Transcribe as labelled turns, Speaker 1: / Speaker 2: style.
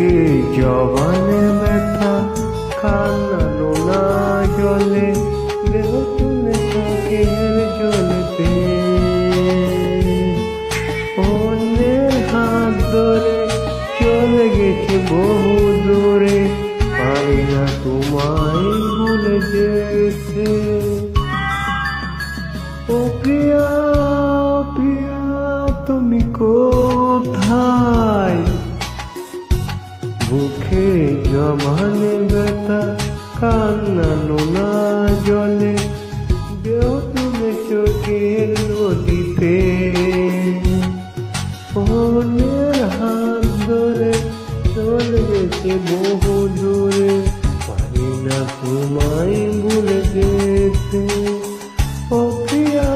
Speaker 1: বুকে জবানে ব্যথা কান্নানো না জলে বেহতুনে চোখের জলেতে অন্যের হাত ধরে চলে গেছে বহু দূরে পারি না তোমায় ভুলে যেতে। ও প্রিয়া প্রিয়া তুমি কোথায় বুকে জমানে ব্যথা কান্নানো না জলে বেহতুনে চোখের নদীতে অন্যের হাত ধরে চলে গেছে বহু দূরে পারি না তোমায় ভুলে যেতে।